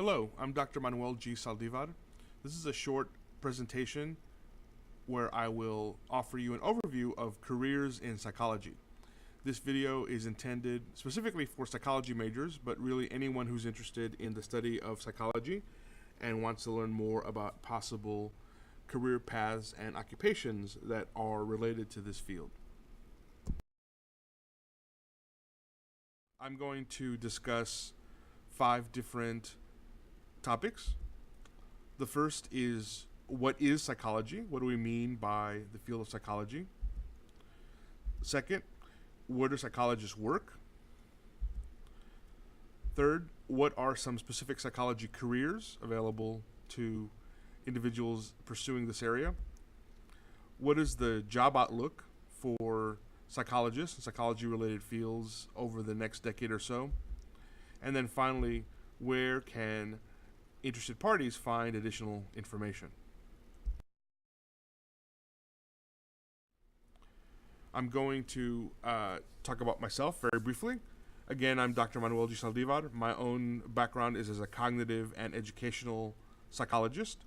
Hello, I'm Dr. Manuel G. Saldivar. This is a short presentation where I will offer you an overview of careers in psychology. This video is intended specifically for psychology majors, but really anyone who's interested in the study of psychology and wants to learn more about possible career paths and occupations that are related to this field. I'm going to discuss 5 different topics. The first is, what is psychology? What do we mean by the field of psychology? Second, where do psychologists work? Third, what are some specific psychology careers available to individuals pursuing this area? What is the job outlook for psychologists and psychology-related fields over the next decade or so? And then finally, where can interested parties find additional information? I'm going to talk about myself very briefly. Again, I'm Dr. Manuel G. Saldivar. My own background is as a cognitive and educational psychologist.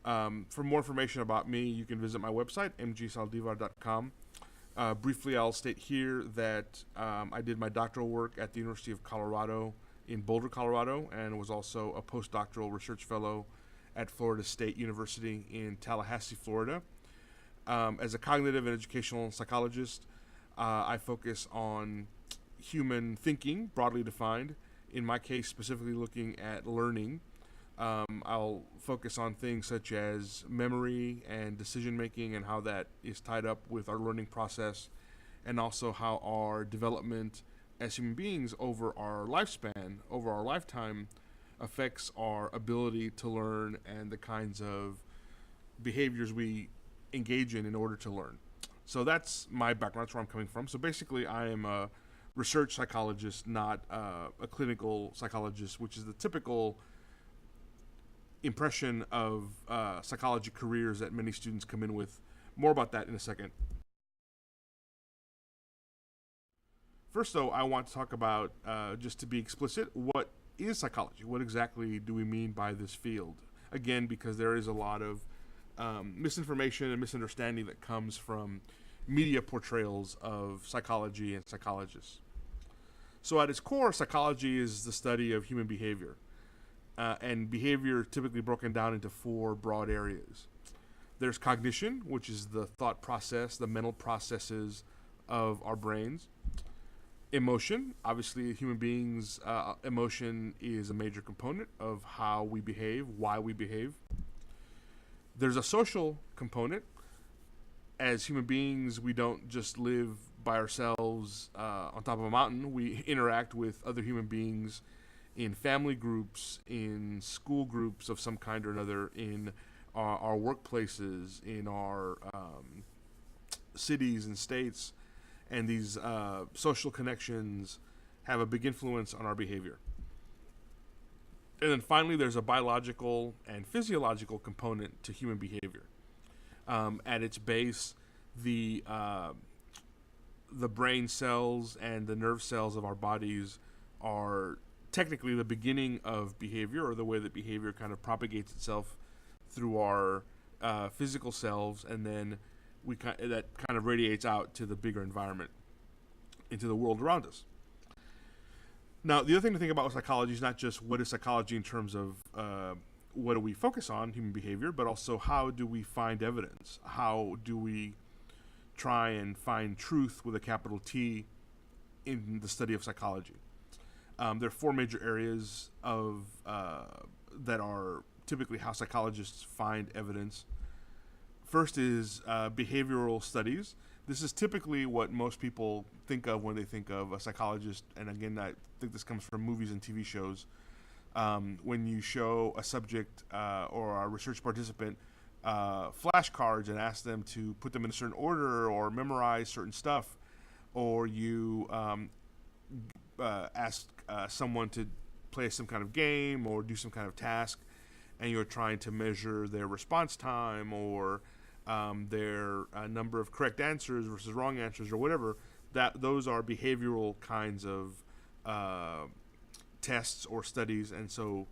For more information about me, you can visit my website, mgsaldivar.com. Briefly, I'll state here that I did my doctoral work at the University of Colorado in Boulder, Colorado, and was also a postdoctoral research fellow at Florida State University in Tallahassee, Florida. As a cognitive and educational psychologist, I focus on human thinking, broadly defined. In my case, specifically looking at learning. I'll focus on things such as memory and decision making and how that is tied up with our learning process, and also how our development as human beings over our lifespan, over our lifetime, affects our ability to learn and the kinds of behaviors we engage in order to learn. So that's my background. That's where I'm coming from. So basically, I am a research psychologist, not a clinical psychologist, which is the typical impression of psychology careers that many students come in with. More about that in a second. First, though, I want to talk about, just to be explicit, what is psychology? What exactly do we mean by this field? Again, because there is a lot of misinformation and misunderstanding that comes from media portrayals of psychology and psychologists. So at its core, psychology is the study of human behavior. And behavior typically broken down into 4 broad areas. There's cognition, which is the thought process, the mental processes of our brains. Emotion, obviously human beings, emotion is a major component of how we behave, why we behave. There's a social component. As human beings, we don't just live by ourselves on top of a mountain. We interact with other human beings in family groups, in school groups of some kind or another, in our workplaces, in our cities and states, and these social connections have a big influence on our behavior. And then finally, there's a biological and physiological component to human behavior. At its base, the brain cells and the nerve cells of our bodies are technically the beginning of behavior, or the way that behavior kind of propagates itself through our physical selves, and then that kind of radiates out to the bigger environment, into the world around us. Now, the other thing to think about with psychology is not just what is psychology in terms of what do we focus on, human behavior, but also how do we find evidence? How do we try and find truth with a capital T in the study of psychology? There are 4 major areas of that are typically how psychologists find evidence. First is behavioral studies. This is typically what most people think of when they think of a psychologist, and again, I think this comes from movies and TV shows. When you show a subject or a research participant flashcards and ask them to put them in a certain order or memorize certain stuff, or you ask someone to play some kind of game or do some kind of task, and you're trying to measure their response time or their number of correct answers versus wrong answers or whatever, those are behavioral kinds of tests or studies. And so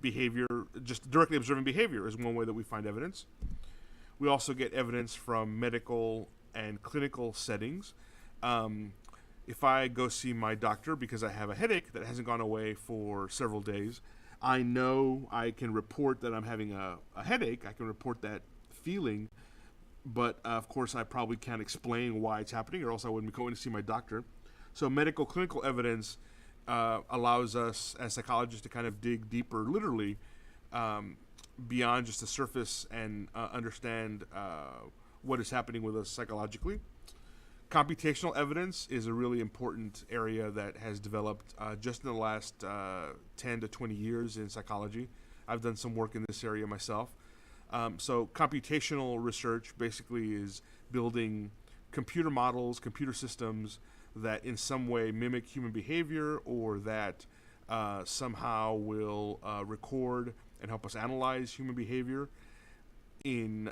behavior, just directly observing behavior is one way that we find evidence. We also get evidence from medical and clinical settings. If I go see my doctor because I have a headache that hasn't gone away for several days, I know I can report that I'm having a headache. I can report that feeling, but of course I probably can't explain why it's happening, or else I wouldn't be going to see my doctor. So medical clinical evidence allows us as psychologists to kind of dig deeper, literally, beyond just the surface and understand what is happening with us psychologically. Computational evidence is a really important area that has developed just in the last 10 to 20 years in psychology. I've done some work in this area myself. So computational research basically is building computer models, computer systems that in some way mimic human behavior, or that somehow will record and help us analyze human behavior in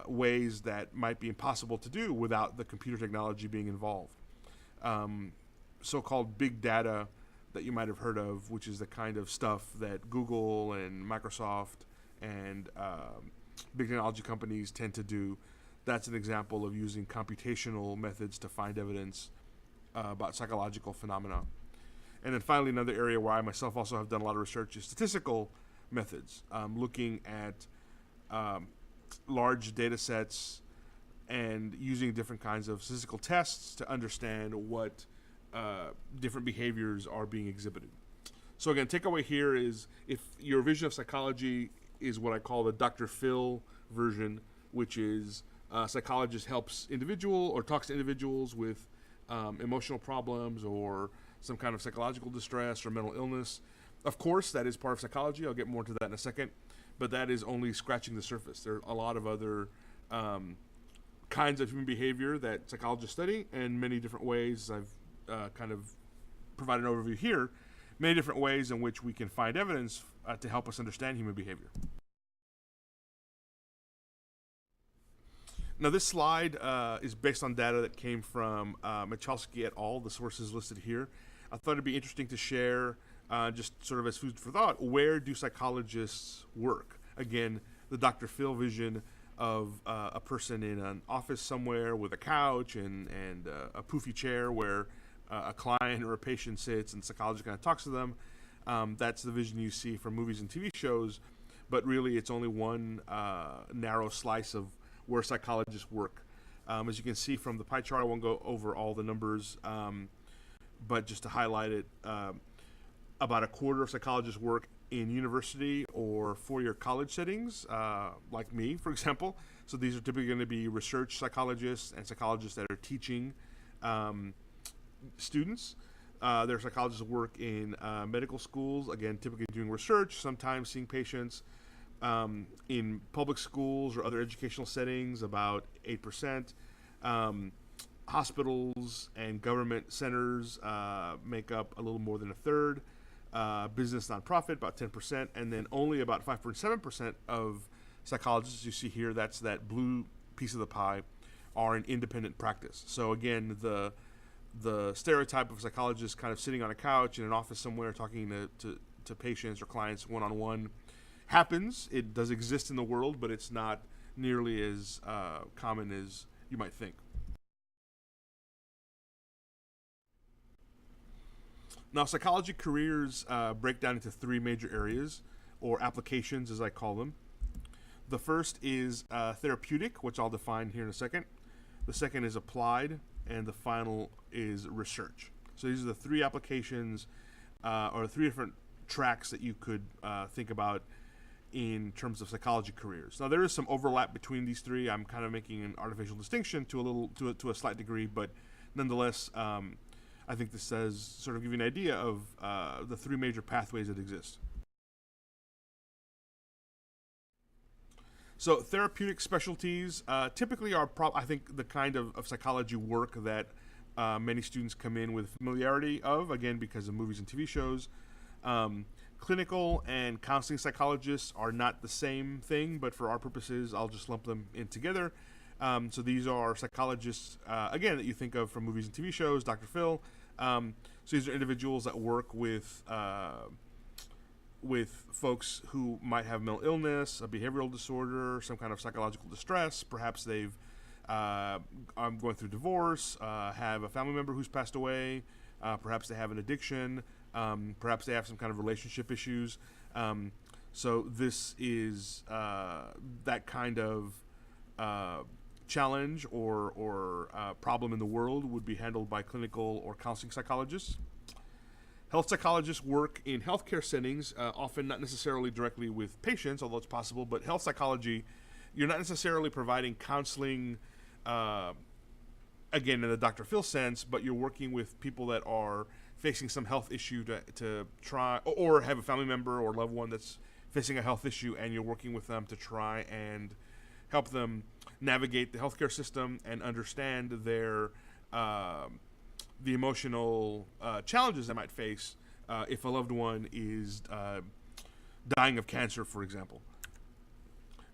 ways that might be impossible to do without the computer technology being involved. So-called big data that you might have heard of, which is the kind of stuff that Google and Microsoft and big technology companies tend to do. That's an example of using computational methods to find evidence about psychological phenomena. And then finally, another area where I myself also have done a lot of research is statistical methods, looking at large data sets and using different kinds of statistical tests to understand what different behaviors are being exhibited. So again, takeaway here is, if your vision of psychology is what I call the Dr. Phil version, which is a psychologist helps individual or talks to individuals with emotional problems or some kind of psychological distress or mental illness. Of course, that is part of psychology. I'll get more to that in a second. But that is only scratching the surface. There are a lot of other kinds of human behavior that psychologists study, and many different ways. I've kind of provided an overview here. Many different ways in which we can find evidence to help us understand human behavior. Now, this slide is based on data that came from Michalski et al., the sources listed here. I thought it'd be interesting to share, just sort of as food for thought, where do psychologists work? Again, the Dr. Phil vision of a person in an office somewhere with a couch and a poofy chair where a client or a patient sits and the psychologist kind of talks to them. That's the vision you see from movies and TV shows, but really it's only one narrow slice of where psychologists work. As you can see from the pie chart, I won't go over all the numbers, but just to highlight it, about a quarter of psychologists work in university or four-year college settings, like me, for example. So these are typically going to be research psychologists and psychologists that are teaching students. There are psychologists who work in medical schools, again, typically doing research, sometimes seeing patients. In public schools or other educational settings, about 8%. Hospitals and government centers make up a little more than a third. Business nonprofit, about 10%, and then only about 5.7% of psychologists you see here, that's that blue piece of the pie, are in independent practice. So again, the stereotype of psychologists kind of sitting on a couch in an office somewhere talking to patients or clients one-on-one happens. It does exist in the world, but it's not nearly as common as you might think. Now, psychology careers break down into three major areas, or applications as I call them. The first is therapeutic, which I'll define here in a second. The second is applied, and the final is research. So these are the three applications, or three different tracks that you could think about in terms of psychology careers. Now, there is some overlap between these three. I'm kind of making an artificial distinction to a slight degree, but nonetheless, I think this says, sort of give you an idea of the three major pathways that exist. So therapeutic specialties typically are, I think, the kind of psychology work that many students come in with familiarity of, again, because of movies and TV shows. Clinical and counseling psychologists are not the same thing, but for our purposes, I'll just lump them in together. So these are psychologists, again, that you think of from movies and TV shows, Dr. Phil. So these are individuals that work with with folks who might have mental illness, a behavioral disorder, some kind of psychological distress. Perhaps they've going through divorce, have a family member who's passed away. Perhaps they have an addiction. Perhaps they have some kind of relationship issues. So this is that kind of challenge or problem in the world would be handled by clinical or counseling psychologists. Health psychologists work in healthcare settings, often not necessarily directly with patients, although it's possible, but health psychology, you're not necessarily providing counseling, again, in the Dr. Phil sense, but you're working with people that are facing some health issue to try, or have a family member or loved one that's facing a health issue, and you're working with them to try and help them navigate the healthcare system and understand their the emotional challenges they might face if a loved one is dying of cancer, for example.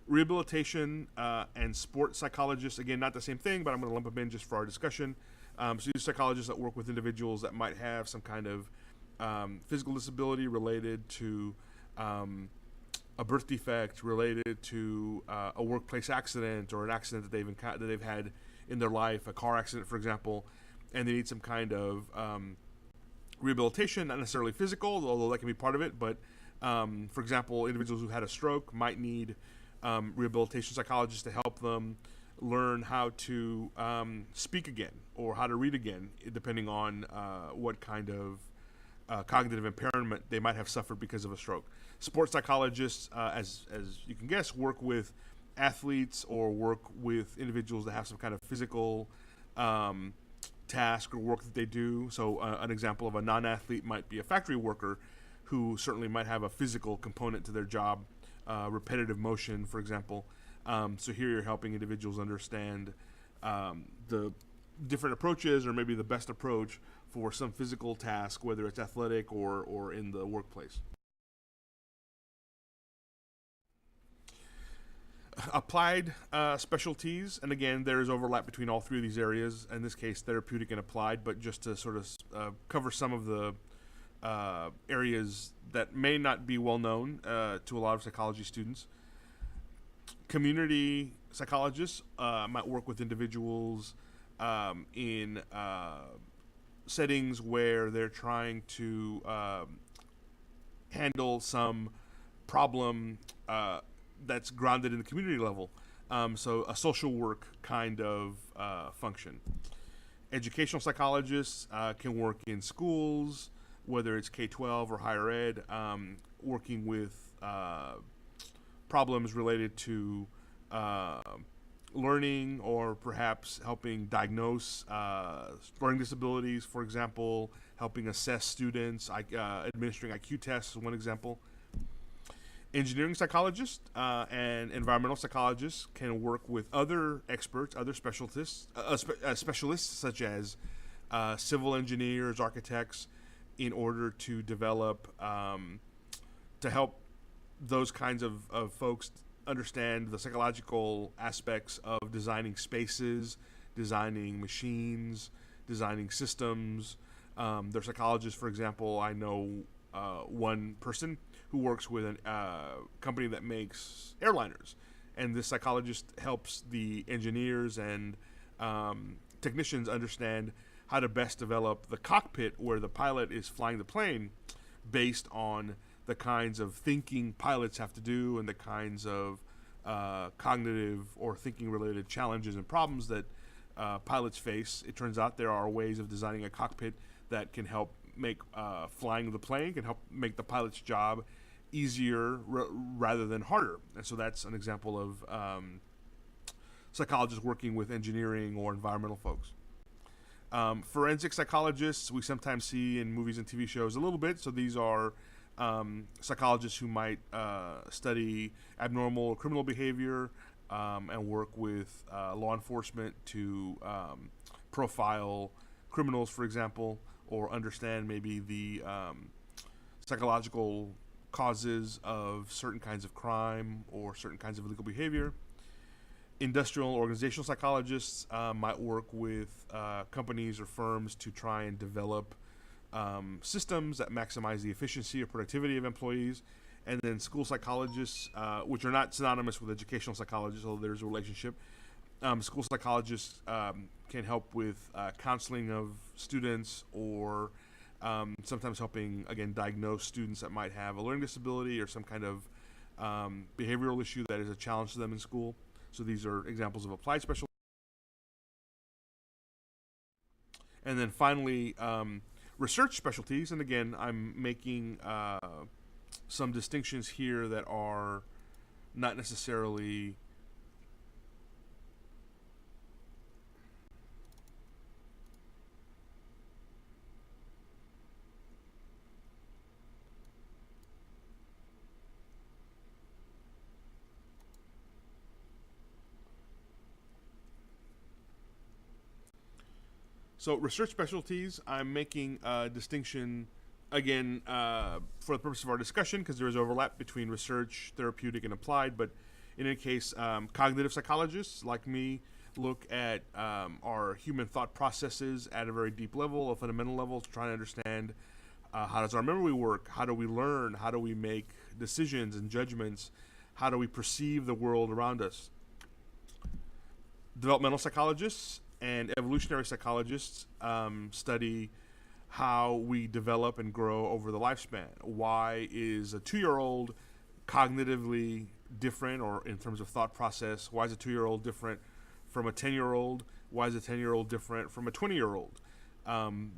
Rehabilitation and sport psychologists, again, not the same thing, but I'm going to lump them in just for our discussion. So these are psychologists that work with individuals that might have some kind of physical disability related to a birth defect, related to a workplace accident or an accident that they've had in their life, a car accident, for example, and they need some kind of rehabilitation, not necessarily physical, although that can be part of it. But for example, individuals who had a stroke might need rehabilitation psychologists to help them learn how to speak again or how to read again, depending on what kind of cognitive impairment they might have suffered because of a stroke. Sports psychologists, as you can guess, work with athletes or work with individuals that have some kind of physical task or work that they do. So an example of a non-athlete might be a factory worker who certainly might have a physical component to their job, repetitive motion, for example. So here you're helping individuals understand the different approaches or maybe the best approach for some physical task, whether it's athletic or in the workplace. Applied specialties, and again, there is overlap between all three of these areas, in this case, therapeutic and applied, but just to sort of cover some of the areas that may not be well known to a lot of psychology students. Community psychologists might work with individuals in settings where they're trying to handle some problem that's grounded in the community level. So a social work kind of function. Educational psychologists can work in schools, whether it's K-12 or higher ed, working with problems related to learning or perhaps helping diagnose learning disabilities, for example, helping assess students, administering IQ tests is one example. Engineering psychologists and environmental psychologists can work with other experts, other specialists such as civil engineers, architects, in order to develop, to help those kinds of folks understand the psychological aspects of designing spaces, designing machines, designing systems. They're psychologists, for example. I know one person who works with a company that makes airliners, and this psychologist helps the engineers and technicians understand how to best develop the cockpit where the pilot is flying the plane based on the kinds of thinking pilots have to do and the kinds of cognitive or thinking related challenges and problems that pilots face. It turns out there are ways of designing a cockpit that can help make flying the plane, can help make the pilot's job easier rather than harder. And so that's an example of psychologists working with engineering or environmental folks. Forensic psychologists we sometimes see in movies and TV shows a little bit. So these are psychologists who might study abnormal criminal behavior and work with law enforcement to profile criminals, for example, or understand maybe the psychological causes of certain kinds of crime or certain kinds of illegal behavior. Industrial and organizational psychologists might work with companies or firms to try and develop systems that maximize the efficiency or productivity of employees. And then school psychologists, which are not synonymous with educational psychologists, although there's a relationship. School psychologists can help with counseling of students, or sometimes helping, again, diagnose students that might have a learning disability or some kind of behavioral issue that is a challenge to them in school. So these are examples of applied special. And then finally, research specialties. And again, I'm making some distinctions here that are not necessarily so research specialties. I'm making a distinction again, for the purpose of our discussion, because there is overlap between research, therapeutic, and applied. But in any case, cognitive psychologists like me look at our human thought processes at a very deep level, a fundamental level, to try to understand how does our memory work, how do we learn, how do we make decisions and judgments, how do we perceive the world around us. Developmental psychologists and evolutionary psychologists study how we develop and grow over the lifespan. Why is a 2-year-old cognitively different, or in terms of thought process? Why is a 2-year-old different from a 10-year-old? Why is a 10-year-old different from a 20-year-old?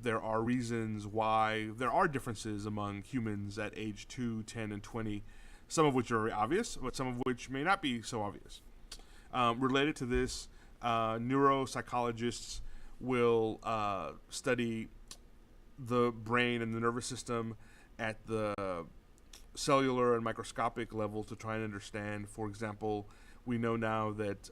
There are reasons why there are differences among humans at age 2, 10, and 20, some of which are very obvious, but some of which may not be so obvious. Related to this, neuropsychologists will study the brain and the nervous system at the cellular and microscopic level to try and understand. For example, we know now that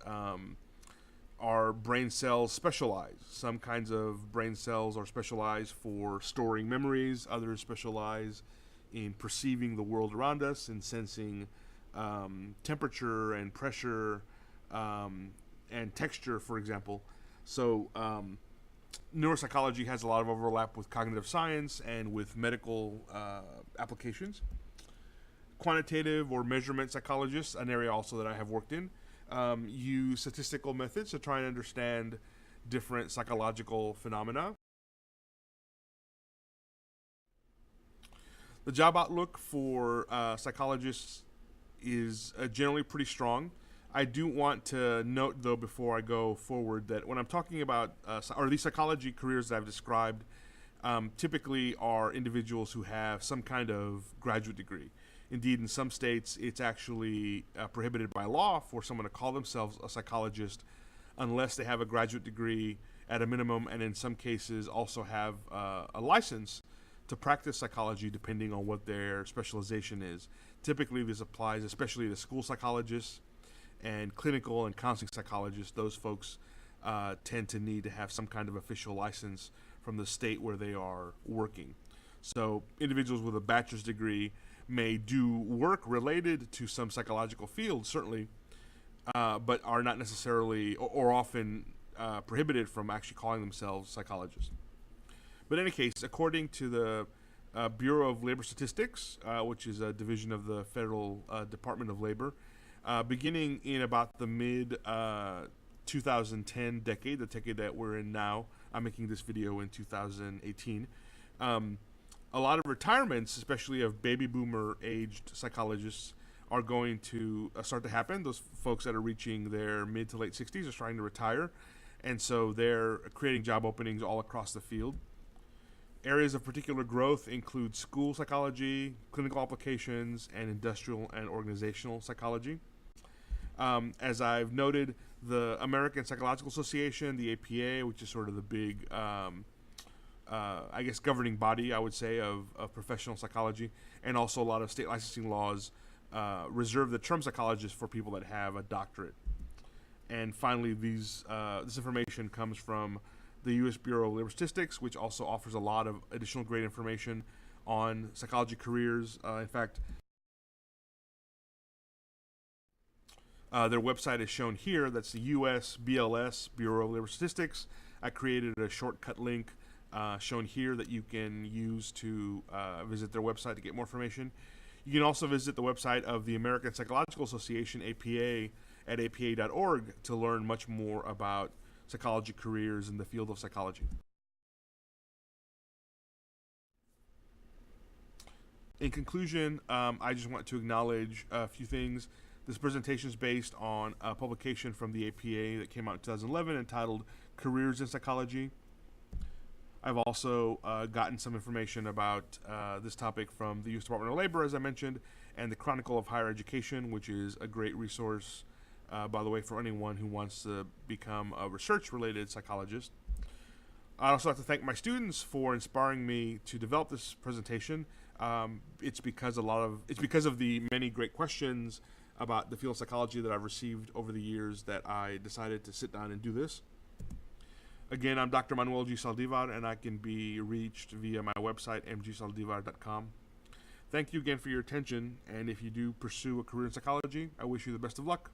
our brain cells specialize. Some kinds of brain cells are specialized for storing memories. Others specialize in perceiving the world around us and sensing temperature and pressure and texture, for example. So neuropsychology has a lot of overlap with cognitive science and with medical applications. Quantitative or measurement psychologists, an area also that I have worked in, use statistical methods to try and understand different psychological phenomena. The job outlook for psychologists is generally pretty strong. I do want to note, though, before I go forward, that when I'm talking about or these psychology careers that I've described, typically are individuals who have some kind of graduate degree. Indeed, in some states, it's actually prohibited by law for someone to call themselves a psychologist unless they have a graduate degree at a minimum, and in some cases also have a license to practice psychology depending on what their specialization is. Typically, this applies especially to school psychologists and clinical and counseling psychologists. Those folks tend to need to have some kind of official license from the state where they are working. So individuals with a bachelor's degree may do work related to some psychological field, certainly, but are not necessarily or often prohibited from actually calling themselves psychologists. But in any case, according to the Bureau of Labor Statistics, which is a division of the Federal Department of Labor, beginning in about the mid 2010 decade, the decade that we're in now. I'm making this video in 2018. A lot of retirements, especially of baby boomer aged psychologists, are going to start to happen. Those folks that are reaching their mid to late 60s are starting to retire, and so they're creating job openings all across the field. Areas of particular growth include school psychology, clinical applications, and industrial and organizational psychology. As I've noted, the American Psychological Association, the APA, which is sort of the big, I guess, governing body, I would say, of professional psychology, and also a lot of state licensing laws reserve the term psychologist for people that have a doctorate. And finally, this information comes from the U.S. Bureau of Labor Statistics, which also offers a lot of additional great information on psychology careers. In fact, their website is shown here. That's the U.S. BLS, Bureau of Labor Statistics. I created a shortcut link shown here that you can use to visit their website to get more information. You can also visit the website of the American Psychological Association, APA, at apa.org to learn much more about psychology careers in the field of psychology. In conclusion, I just want to acknowledge a few things. This presentation is based on a publication from the APA that came out in 2011 entitled Careers in Psychology. I've also gotten some information about this topic from the U.S. Department of Labor, as I mentioned, and the Chronicle of Higher Education, which is a great resource, by the way, for anyone who wants to become a research-related psychologist. I'd also like to thank my students for inspiring me to develop this presentation. It's because of the many great questions about the field of psychology that I've received over the years that I decided to sit down and do this. Again, I'm Dr. Manuel G. Saldivar, and I can be reached via my website, mgsaldivar.com. Thank you again for your attention, and if you do pursue a career in psychology, I wish you the best of luck.